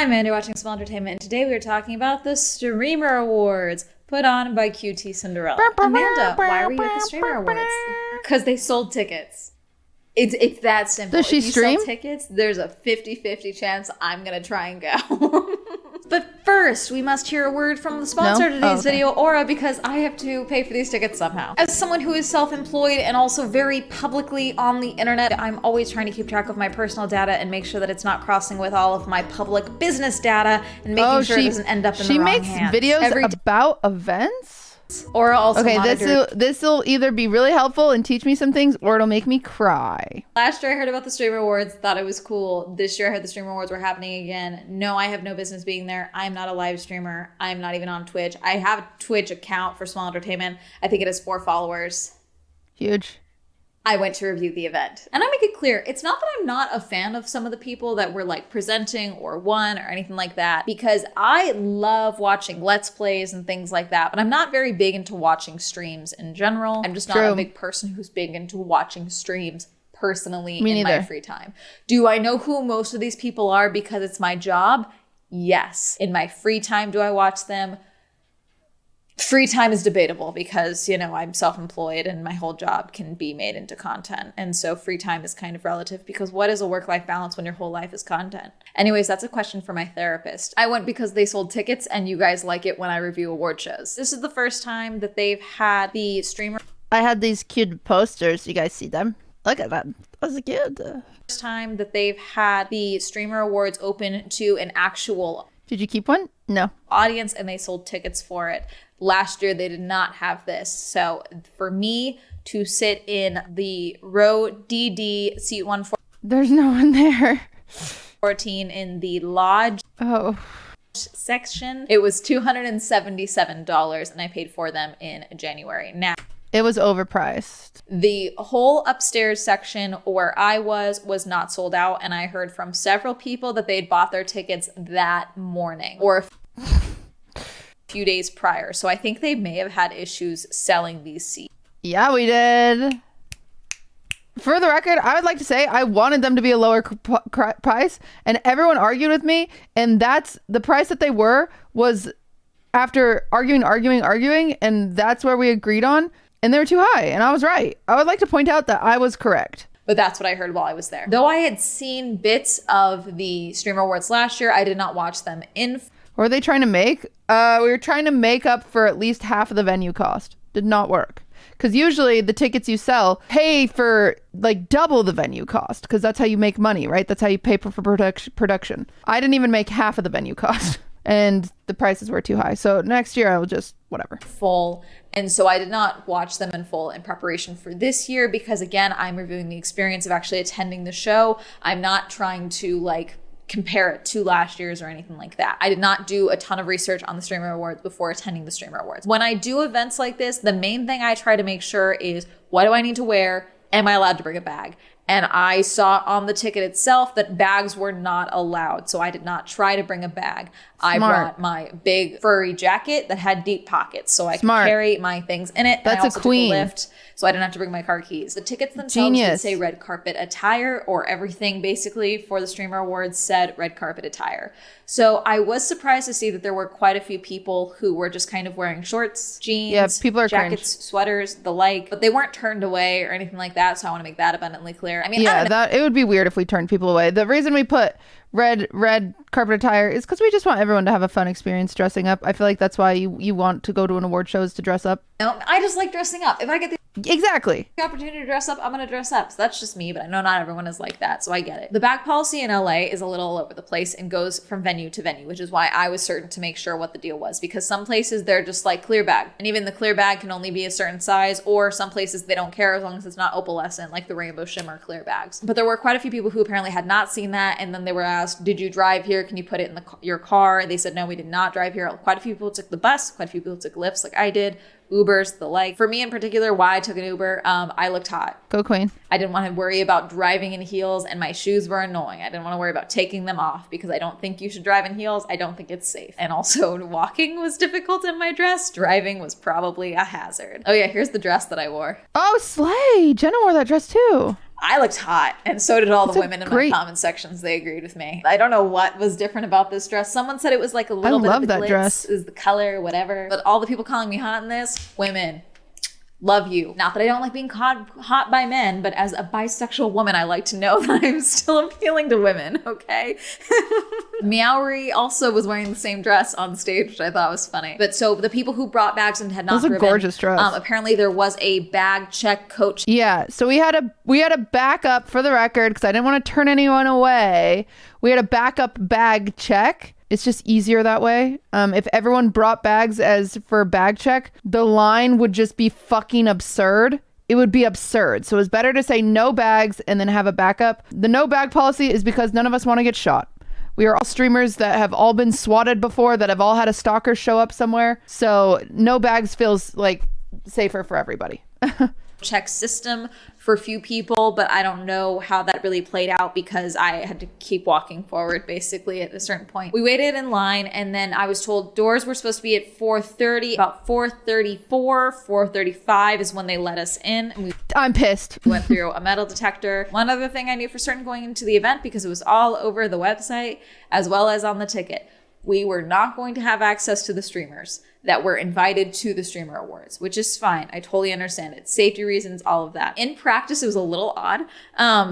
Hi, Amanda, watching Small Entertainment, and today we are talking about the Streamer Awards put on by QTCinderella. Amanda, why were you at the Streamer Awards? Because they sold tickets. It's that simple. Does she stream? If you sell tickets, there's a 50-50 chance I'm going to try and go. But first, we must hear a word from the sponsor of today's video, Aura, because I have to pay for these tickets somehow. As someone who is self-employed and also very publicly on the internet, I'm always trying to keep track of my personal data and make sure that it's not crossing with all of my public business data and making sure it doesn't end up in the wrong hands. She makes videos about events? Or also this will either be really helpful and teach me some things, or it'll make me cry. Last year I heard about the Streamer Awards, thought it was cool. This year I heard the Streamer Awards were happening again. No, I have no business being there. I'm not a live streamer. I'm not even on Twitch. I have a Twitch account for Small Entertainment. I think it has 4 followers. Huge. I went to review the event. And I make it clear, it's not that I'm not a fan of some of the people that were like presenting or won or anything like that, because I love watching Let's Plays and things like that, but I'm not very big into watching streams in general. I'm just not a big person who's big into watching streams personally in my free time. Do I know who most of these people are because it's my job? Yes. In my free time, do I watch them? Free time is debatable because, you know, I'm self-employed and my whole job can be made into content. And so free time is kind of relative because what is a work-life balance when your whole life is content? Anyways, that's a question for my therapist. I went because they sold tickets and you guys like it when I review award shows. This is the first time that they've had the streamer. I had these cute posters. You guys see them? Look at that. That was cute. First time that they've had the Streamer Awards open to an actual. Did you keep one? No. Audience, and they sold tickets for it. Last year, they did not have this. So for me to sit in the row DD seat 114. There's no one there. 14 in the lodge section, it was $277 and I paid for them in January. Now, it was overpriced. The whole upstairs section where I was not sold out, and I heard from several people that they'd bought their tickets that morning or few days prior. So I think they may have had issues selling these seats. Yeah, we did. For the record, I would like to say I wanted them to be a lower price, and everyone argued with me, and that's the price that they was after arguing, and that's where we agreed on, and they were too high, and I was right. I would like to point out that I was correct. But that's what I heard while I was there. Though I had seen bits of the Streamer Awards last year, I did not watch them in. What were they trying to make? We were trying to make up for at least half of the venue cost. Did not work. Because usually the tickets you sell pay for like double the venue cost. Because that's how you make money, right? That's how you pay for production. I didn't even make half of the venue cost. And the prices were too high. So next year I will just whatever. Full. And so I did not watch them in full in preparation for this year. Because again, I'm reviewing the experience of actually attending the show. I'm not trying to like compare it to last year's or anything like that. I did not do a ton of research on the Streamer Awards before attending the Streamer Awards. When I do events like this, the main thing I try to make sure is, what do I need to wear? Am I allowed to bring a bag? And I saw on the ticket itself that bags were not allowed. So I did not try to bring a bag. I brought my big furry jacket that had deep pockets so I could carry my things in it. That's and I also a queen. Took a lift, so I didn't have to bring my car keys. The tickets themselves did say red carpet attire, or everything basically for the Streamer Awards said red carpet attire. So I was surprised to see that there were quite a few people who were just kind of wearing shorts, jeans, people are jackets, sweaters, the like, but they weren't turned away or anything like that. So I want to make that abundantly clear. I mean, it would be weird if we turned people away. The reason we put red carpet attire is because we just want everyone to have a fun experience dressing up. I feel like that's why you want to go to an award shows to dress up. No, I just like dressing up. If I get the opportunity to dress up, I'm gonna dress up. So that's just me, but I know not everyone is like that, so I get it. The bag policy in LA is a little all over the place and goes from venue to venue, which is why I was certain to make sure what the deal was, because some places they're just like clear bag, and even the clear bag can only be a certain size, or some places they don't care as long as it's not opalescent, like the rainbow shimmer clear bags. But there were quite a few people who apparently had not seen that, and then they were asked, did you drive here? Can you put it in your car? They said, no, we did not drive here. Quite a few people took the bus, quite a few people took lifts like I did. Ubers, the like. For me in particular, why I took an Uber, I looked hot. Go queen. I didn't want to worry about driving in heels, and my shoes were annoying. I didn't want to worry about taking them off because I don't think you should drive in heels. I don't think it's safe. And also walking was difficult in my dress. Driving was probably a hazard. Oh yeah, here's the dress that I wore. Oh, slay. Jenna wore that dress too. I looked hot, and so did all the women in my great comment sections. They agreed with me. I don't know what was different about this dress. Someone said it was like a little bit of the that glitz, dress. is the color, whatever. But all the people calling me hot in this, women, love you. Not that I don't like being caught hot by men, but as a bisexual woman, I like to know that I'm still appealing to women, okay? Meowery also was wearing the same dress on stage, which I thought was funny. But so the people who brought bags and had not That was a driven, gorgeous dress. Apparently there was a bag check coach. Yeah, so we had a backup for the record because I didn't want to turn anyone away. We had a backup bag check. It's just easier that way. If everyone brought bags as for bag check, the line would just be fucking absurd. It would be absurd. So it's better to say no bags and then have a backup. The no bag policy is because none of us want to get shot. We are all streamers that have all been swatted before, that have all had a stalker show up somewhere. So no bags feels like safer for everybody. Check system for a few people, but I don't know how that really played out because I had to keep walking forward basically at a certain point. We waited in line, and then I was told doors were supposed to be at 4:30. About 4:34, 4:35 is when they let us in. And I'm pissed. we went through a metal detector. One other thing I knew for certain going into the event, because it was all over the website as well as on the ticket, we were not going to have access to the streamers that were invited to the Streamer Awards, which is fine. I totally understand it. Safety reasons, all of that. In practice, it was a little odd.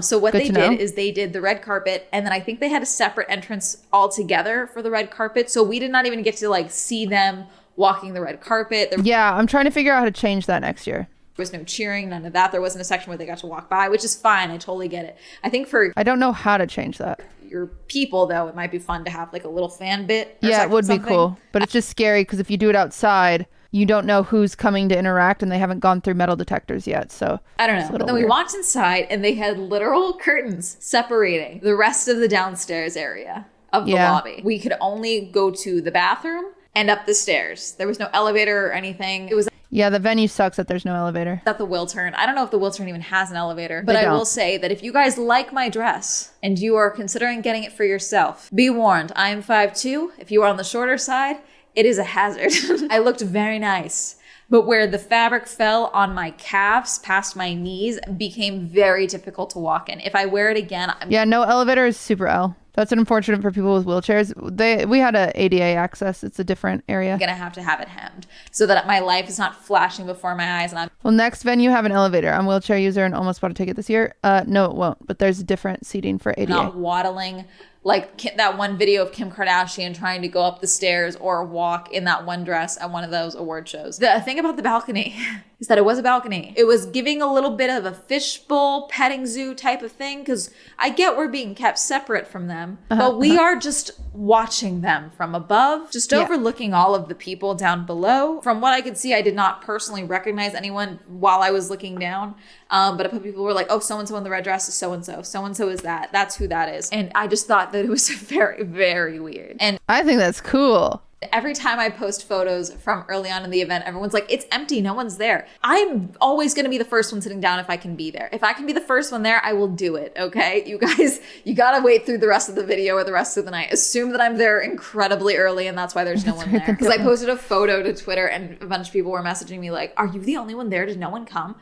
So what they did is they did the red carpet, and then I think they had a separate entrance altogether for the red carpet. So we did not even get to like see them walking the red carpet. Yeah, I'm trying to figure out how to change that next year. There was no cheering, none of that. There wasn't a section where they got to walk by, which is fine. I totally get it. I think for I don't know how to change that. your people, though, it might be fun to have like a little fan bit. Yeah, it would be cool. But it's just scary because if you do it outside, you don't know who's coming to interact, and they haven't gone through metal detectors yet. So I don't know. But then we walked inside, and they had literal curtains separating the rest of the downstairs area of the lobby. We could only go to the bathroom and up the stairs. There was no elevator or anything. It was the venue sucks that there's no elevator. at the Wiltern. I don't know if the Wiltern even has an elevator, but I will say that if you guys like my dress and you are considering getting it for yourself, be warned, I am 5'2". If you are on the shorter side, it is a hazard. I looked very nice, but where the fabric fell on my calves past my knees became very difficult to walk in. If I wear it again, no elevator is super L. That's unfortunate for people with wheelchairs. We had a ADA access. It's a different area. I'm gonna have to have it hemmed so that my life is not flashing before my eyes. And Well, next venue have an elevator. I'm a wheelchair user and almost bought a ticket this year. No, it won't. But there's different seating for ADA. not waddling like that one video of Kim Kardashian trying to go up the stairs or walk in that one dress at one of those award shows. The thing about the balcony is that it was a balcony. It was giving a little bit of a fishbowl petting zoo type of thing, because I get we're being kept separate from them, but we are just watching them from above, just overlooking all of the people down below. From what I could see, I did not personally recognize anyone while I was looking down. But people were like, oh, so-and-so in the red dress is so-and-so. So-and-so is that. That's who that is. And I just thought that it was very, very weird. And I think that's cool. every time I post photos from early on in the event, everyone's like, it's empty, no one's there. I'm always going to be the first one sitting down if I can be there. If I can be the first one there, I will do it, okay? You guys, you got to wait through the rest of the video or the rest of the night. Assume that I'm there incredibly early and that's why there's no one there. Because I posted a photo to Twitter and a bunch of people were messaging me like, are you the only one there? Did no one come?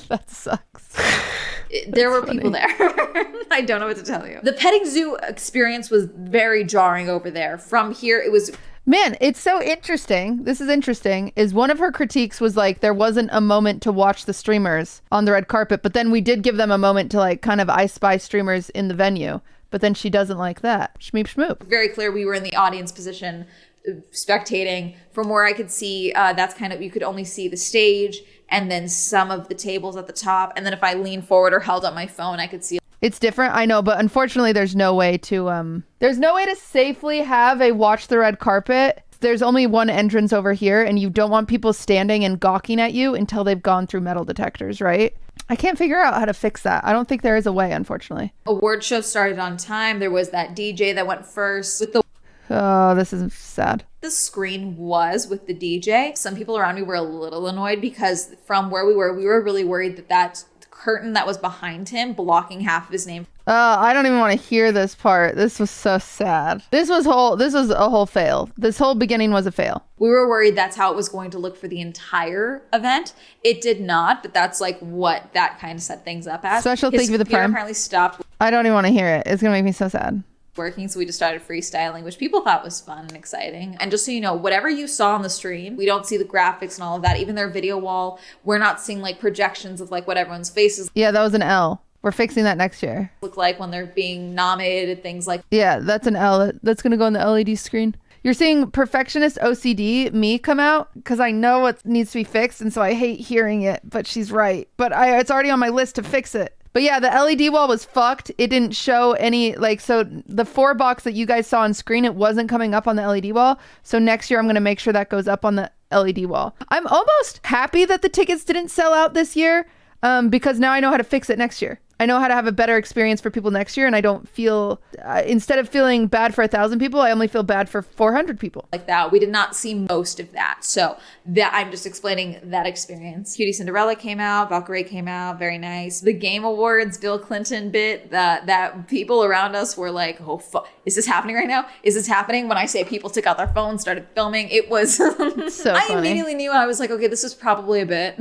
That sucks. There were people there. I don't know what to tell you. The petting zoo experience was very jarring over there. From here, it was... Man, it's so interesting. This is interesting. Is one of her critiques was like, there wasn't a moment to watch the streamers on the red carpet, but then we did give them a moment to like kind of I Spy streamers in the venue. But then she doesn't like that. Shmeep shmoop. Very clear we were in the audience position, spectating. From where I could see, that's kind of, you could only see the stage and then some of the tables at the top. And then if I leaned forward or held up my phone, I could see. It's different, I know, but unfortunately there's no way to safely have a watch the red carpet. There's only one entrance over here and you don't want people standing and gawking at you until they've gone through metal detectors, right? I can't figure out how to fix that. I don't think there is a way, unfortunately. Award show started on time. There was that DJ that went first with the... Oh, this is sad. The screen was with the DJ. Some people around me were a little annoyed because from where we were really worried that that curtain that was behind him blocking half of his name. I don't even want to hear this part. This was so sad. This was a whole fail. This whole beginning was a fail. We were worried that's how it was going to look for the entire event. It did not, but that's like what that kind of set things up as. Special thank you for the prime. Apparently stopped I don't even want to hear it. It's gonna make me so sad. working, so we just started freestyling, which people thought was fun and exciting. And just so you know, whatever you saw on the stream, we don't see the graphics and all of that. Even their video wall, we're not seeing like projections of like what everyone's faces Yeah, that was an L. We're fixing that next year. look like when they're being nominated, things like Yeah, that's an L. That's gonna go on the LED screen. You're seeing perfectionist OCD me come out because I know what needs to be fixed, and so I hate hearing it. But she's right. But it's already on my list to fix it. But yeah, the LED wall was fucked. It didn't show any, like, so the 4 box that you guys saw on screen, it wasn't coming up on the LED wall. So next year, I'm going to make sure that goes up on the LED wall. I'm almost happy that the tickets didn't sell out this year because now I know how to fix it next year. I know how to have a better experience for people next year, and I don't feel, instead of feeling bad for 1,000 people, I only feel bad for 400 people. like that. We did not see most of that. So that I'm just explaining that experience. QTCinderella came out, Valkyrie came out, very nice. The Game Awards, Bill Clinton bit, that people around us were like, oh, is this happening right now? Is this happening? When I say people took out their phones, started filming, it was, So I funny. immediately knew, I was like, okay, this is probably a bit.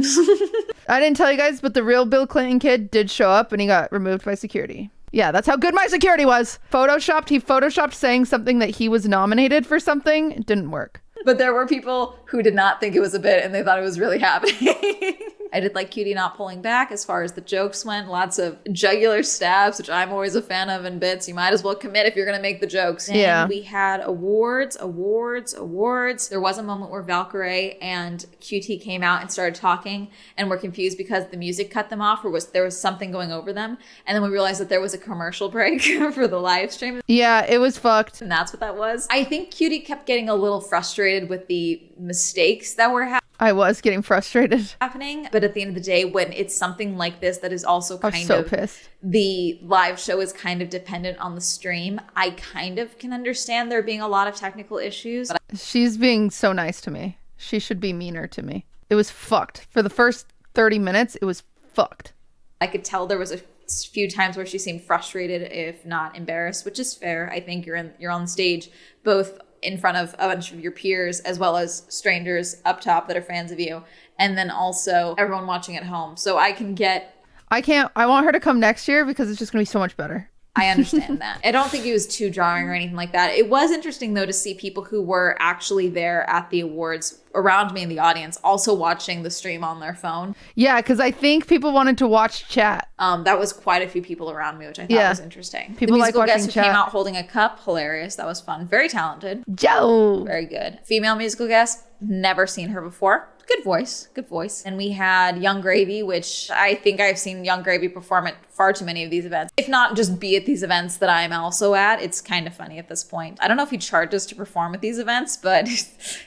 I didn't tell you guys, but the real Bill Clinton kid did show up, and he got removed by security. Yeah, that's how good my security was. He photoshopped saying something that he was nominated for something. It didn't work. But there were people who did not think it was a bit and they thought it was really happening. I did like Cutie not pulling back as far as the jokes went. Lots of jugular stabs, which I'm always a fan of in bits. You might as well commit if you're going to make the jokes. Yeah. And we had awards. There was a moment where Valkyrie and QT came out and started talking and were confused because the music cut them off, or there was something going over them. And then we realized that there was a commercial break for the live stream. Yeah, it was fucked. And that's what that was. I think Cutie kept getting a little frustrated with the mistakes that were I was getting frustrated. happening. But at the end of the day, when it's something like this that is also I was so pissed. the live show is kind of dependent on the stream, I kind of can understand there being a lot of technical issues. But She's being so nice to me. She should be meaner to me. It was fucked. For the first 30 minutes, it was fucked. I could tell there was a few times where she seemed frustrated, if not embarrassed, which is fair. I think you're on stage both in front of a bunch of your peers as well as strangers up top that are fans of you, and then also everyone watching at home. So I want her to come next year because it's just gonna be so much better. I understand that. I don't think it was too jarring or anything like that. It was interesting, though, to see people who were actually there at the awards around me in the audience also watching the stream on their phone. Yeah, because I think people wanted to watch chat. That was quite a few people around me, which I thought was interesting. People the like musical watching guest who chat. came out holding a cup, hilarious. That was fun. Very talented. Joe. Very good. Female musical guest, never seen her before. Good voice. And we had Young Gravy, which I think I've seen Young Gravy perform at far too many of these events. If not just be at these events that I'm also at, it's kind of funny at this point. I don't know if he charges to perform at these events, but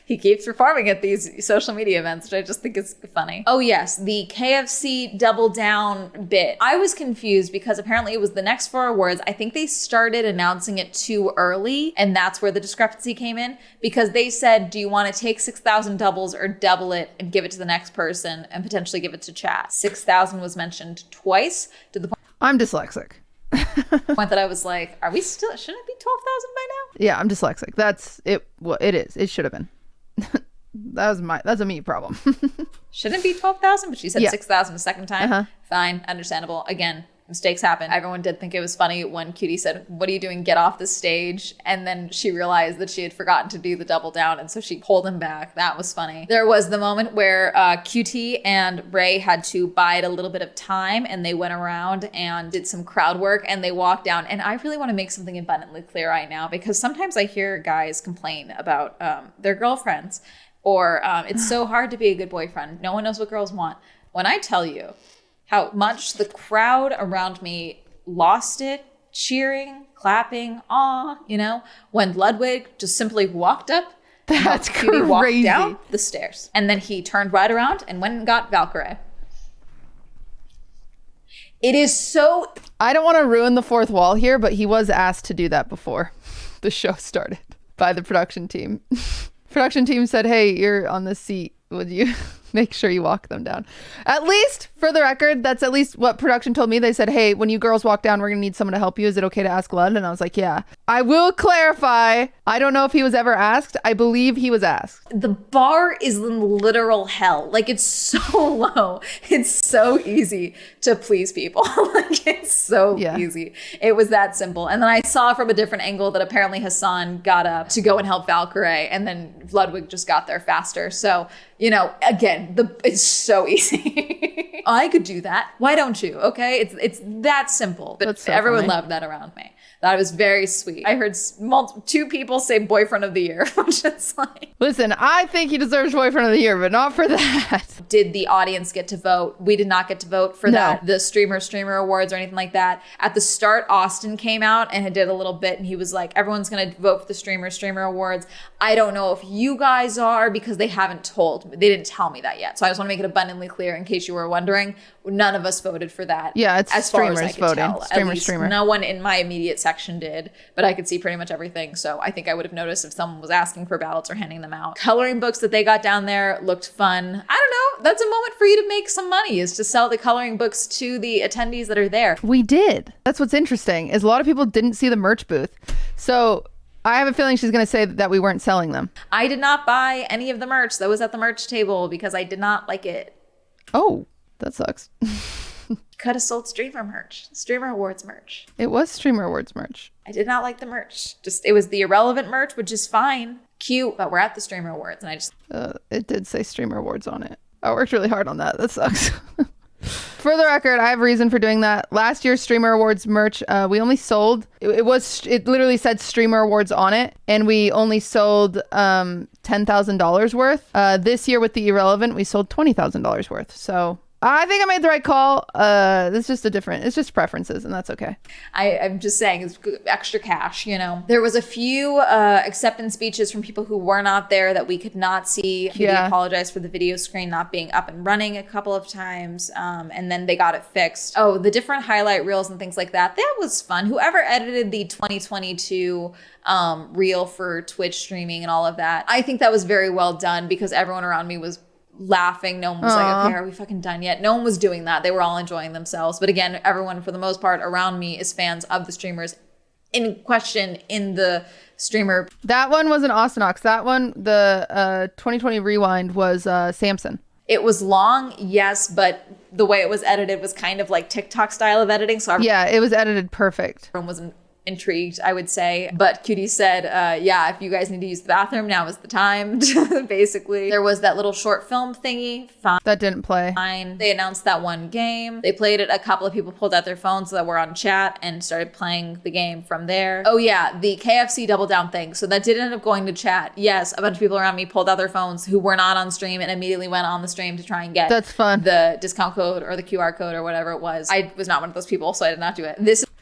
he keeps performing at these social media events, which I just think is funny. Oh yes, the KFC Double Down bit. I was confused because apparently it was the next 4 awards. I think they started announcing it too early, and that's where the discrepancy came in, because they said, do you want to take 6,000 doubles or double it and give it to the next person and potentially give it to chat? 6,000 was mentioned twice, to the I'm dyslexic. point that I was like, shouldn't it be 12,000 by now? Yeah, I'm dyslexic. That's it. Well, it is. It should have been. That's a me problem. Shouldn't it be 12,000? But she said Yeah. 6,000 a second time. Uh-huh. Fine, understandable. Again, mistakes happen. Everyone did think it was funny when Cutie said, what are you doing? Get off the stage. And then she realized that she had forgotten to do the double down. And so she pulled him back. That was funny. There was the moment where QT and Ray had to bide a little bit of time, and they went around and did some crowd work, and they walked down. And I really want to make something abundantly clear right now, because sometimes I hear guys complain about their girlfriends, or it's so hard to be a good boyfriend. No one knows what girls want. When I tell you how much the crowd around me lost it, cheering, clapping, when Ludwig just simply walked up. That's Cutie walked crazy. down the stairs. And then he turned right around and went and got Valkyrie. It is so... I don't want to ruin the fourth wall here, but he was asked to do that before the show started by the production team. Production team said, hey, you're on this seat. Would you Make sure you walk them down. At least, for the record, that's at least what production told me. They said, hey, when you girls walk down, we're going to need someone to help you. Is it okay to ask Lud? And I was like, yeah. I will clarify. I don't know if he was ever asked. I believe he was asked. The bar is in literal hell. Like, it's so low. It's so easy to please people. Like, it's so easy. It was that simple. And then I saw from a different angle that apparently Hassan got up to go and help Valkyrie, and then Ludwig just got there faster. So, you know, again, it's so easy. I could do that. Why don't you? Okay, it's that simple. But so everyone loved that around me. That was very sweet. I heard 2 people say boyfriend of the year, which is like... Listen, I think he deserves boyfriend of the year, but not for that. Did the audience get to vote? We did not get to vote for that. The streamer awards or anything like that. At the start, Austin came out and did a little bit, and he was like, everyone's going to vote for the streamer awards. I don't know if you guys are, because they haven't told me. They didn't tell me that yet. So I just want to make it abundantly clear in case you were wondering. None of us voted for that. Yeah, it's as far streamers as I could voting. tell. Streamer. No one in my immediate section did, but I could see pretty much everything. So I think I would have noticed if someone was asking for ballots or handing them out. Coloring books that they got down there looked fun. I don't know. That's a moment for you to make some money, is to sell the coloring books to the attendees that are there. We did. That's what's interesting, is a lot of people didn't see the merch booth. So I have a feeling she's going to say that we weren't selling them. I did not buy any of the merch that was at the merch table because I did not like it. Oh, that sucks. Could have sold streamer awards merch. It was streamer awards merch. I did not like the merch. It was the irrelevant merch, which is fine, cute, but we're at the streamer awards, and I just... it did say streamer awards on it. I worked really hard on that. That sucks. For the record, I have a reason for doing that. Last year's streamer awards merch, we only sold, it literally said streamer awards on it, and we only sold $10,000 worth. This year with the irrelevant, we sold $20,000 worth. So I think I made the right call. It's just preferences, and that's okay. I'm just saying, it's extra cash, you know. There was a few acceptance speeches from people who were not there that we could not see. QT apologized for the video screen not being up and running a couple of times, and then they got it fixed. Oh, the different highlight reels and things like that. That was fun. Whoever edited the 2022 reel for Twitch streaming and all of that, I think that was very well done, because everyone around me was laughing. No one was like, okay, are we fucking done yet? No one was doing that. They were all enjoying themselves. But again, everyone for the most part around me is fans of the streamers in question in the streamer. That one wasn't Austin Ox. That one, the 2020 rewind, was Samson. It was long, yes, but the way it was edited was kind of like TikTok style of editing. So yeah, it was edited perfect. Everyone wasn't intrigued, I would say. But QT said, yeah, if you guys need to use the bathroom, now is the time. Basically, there was that little short film thingy. Fine. That didn't play. Fine. They announced that one game. They played it. A couple of people pulled out their phones that were on chat and started playing the game from there. Oh yeah, the KFC double down thing. So that did end up going to chat. Yes, a bunch of people around me pulled out their phones who were not on stream and immediately went on the stream to try and get That's fun. The discount code or the QR code or whatever it was. I was not one of those people, so I did not do it.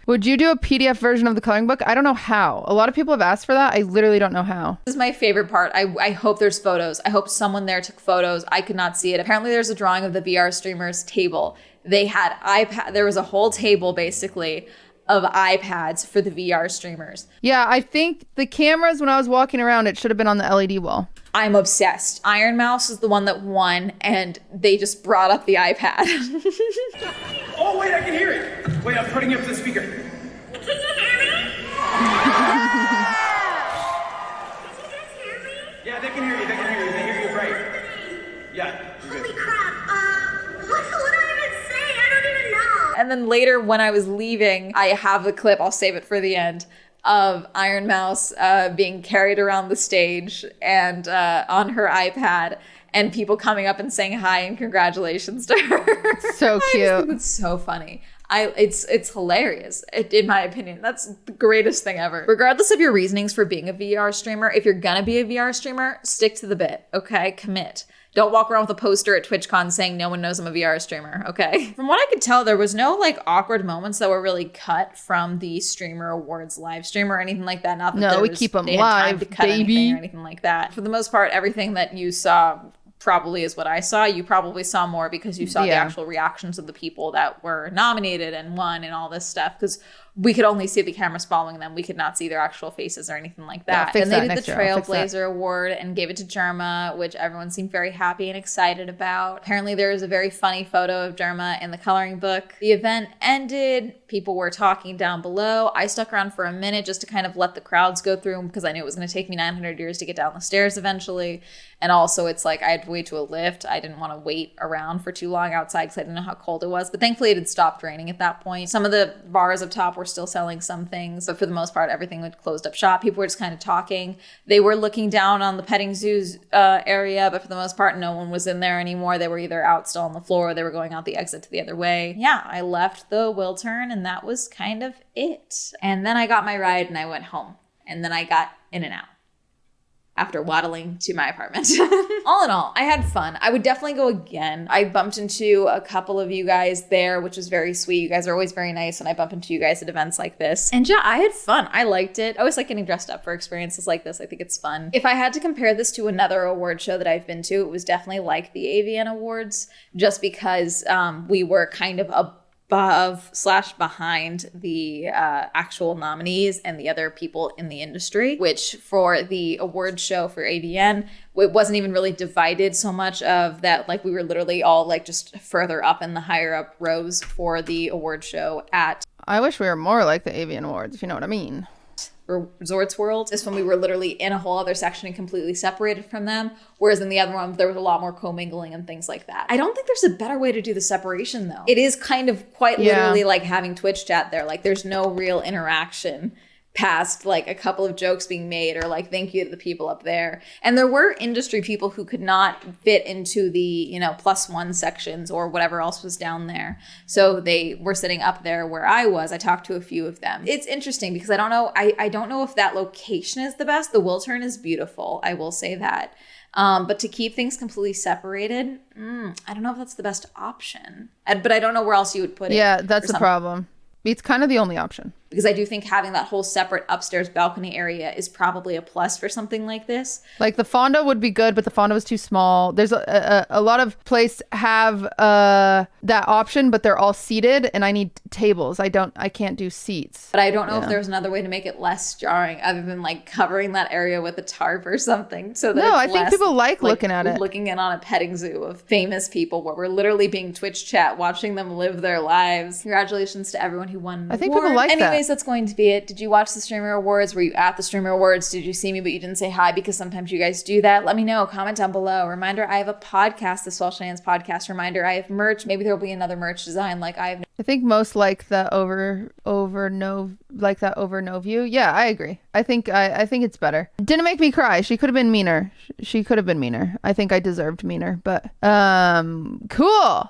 Would you do a PDF version of the coloring book? I don't know how. A lot of people have asked for that. I literally don't know how. This is my favorite part. I hope there's photos. I hope someone there took photos. I could not see it. Apparently there's a drawing of the VR streamers table. They had iPad. There was a whole table basically of iPads for the VR streamers. Yeah, I think the cameras, when I was walking around, it should have been on the LED wall. I'm obsessed. Iron Mouse is the one that won, and they just brought up the iPad. Oh, wait, I can hear it. Wait, I'm putting it up to the speaker. Can you hear me? Yeah, they can hear you. They can hear you. They hear you great. Yeah. Holy crap. What do I even say? I don't even know. And then later when I was leaving, I have the clip, I'll save it for the end, of Iron Mouse being carried around the stage and on her iPad, and people coming up and saying hi and congratulations to her. So cute. I just think it's so funny. It's hilarious, in my opinion. That's the greatest thing ever. Regardless of your reasonings for being a VR streamer, if you're gonna be a VR streamer, stick to the bit, okay? Commit. Don't walk around with a poster at TwitchCon saying no one knows I'm a VR streamer, okay? From what I could tell, there was no like awkward moments that were really cut from the Streamer Awards live stream or anything like that. Not that we keep them live, to cut anything or anything like that. For the most part, everything that you saw probably is what I saw. You probably saw more because you saw the actual reactions of the people that were nominated and won and all this stuff. Because we could only see the cameras following them. We could not see their actual faces or anything like that. fix And they that did the next year. I'll fix that. Trailblazer Award and gave it to Derma, which everyone seemed very happy and excited about. Apparently there was a very funny photo of Derma in the coloring book. The event ended. People were talking down below. I stuck around for a minute just to kind of let the crowds go through because I knew it was going to take me 900 years to get down the stairs eventually. And also it's like I had to wait to a lift. I didn't want to wait around for too long outside because I didn't know how cold it was. But thankfully it had stopped raining at that point. Some of the bars up top were still selling some things, but for the most part, everything had closed up shop. People were just kind of talking. They were looking down on the petting zoos area, but for the most part, no one was in there anymore. They were either out still on the floor or they were going out the exit to the other way. Yeah, I left the Wiltern and that was kind of it. And then I got my ride and I went home. And then I got in and out after waddling to my apartment. All in all, I had fun. I would definitely go again. I bumped into a couple of you guys there, which was very sweet. You guys are always very nice when I bump into you guys at events like this. And yeah, I had fun. I liked it. I always like getting dressed up for experiences like this. I think it's fun. If I had to compare this to another award show that I've been to, it was definitely like the AVN Awards, just because we were kind of above/behind the actual nominees and the other people in the industry, which for the award show for AVN, it wasn't even really divided so much of that. Like we were literally all like just further up in the higher up rows for the award show at I wish we were more like the AVN Awards, if you know what I mean. Resorts World. This one we were literally in a whole other section and completely separated from them, whereas in the other one there was a lot more commingling and things like that. I don't think there's a better way to do the separation though. It is kind of quite literally like having Twitch chat there. Like there's no real interaction past like a couple of jokes being made or like thank you to the people up there. And there were industry people who could not fit into the, you know, +1 sections or whatever else was down there. So they were sitting up there where I was. I talked to a few of them. It's interesting because I don't know. I don't know if that location is the best. The Wiltern is beautiful. I will say that. But to keep things completely separated, I don't know if that's the best option. But I don't know where else you would put it. Yeah, that's the problem. It's kind of the only option. Because I do think having that whole separate upstairs balcony area is probably a plus for something like this. Like the Fonda would be good, but the Fonda was too small. There's a lot of places have that option, but they're all seated and I need tables. I can't do seats. But I don't know if there's another way to make it less jarring other than like covering that area with a tarp or something. So that I think people like looking at it. Looking in on a petting zoo of famous people where we're literally being Twitch chat, watching them live their lives. Congratulations to everyone who won an I think award. people like that. Anyways, that's going to be it. Did you watch the Streamer Awards? Were you at the Streamer Awards? Did you see me but you didn't say hi? Because sometimes you guys do that. Let me know. Comment down below. Reminder, I have a podcast, the Swell Shenanigans Podcast. Reminder, I have merch. Maybe there will be another merch design like I have. I think most like the over no view. Yeah, I agree. I think it's better. Didn't make me cry. She could have been meaner. She could have been meaner. I think I deserved meaner, but cool.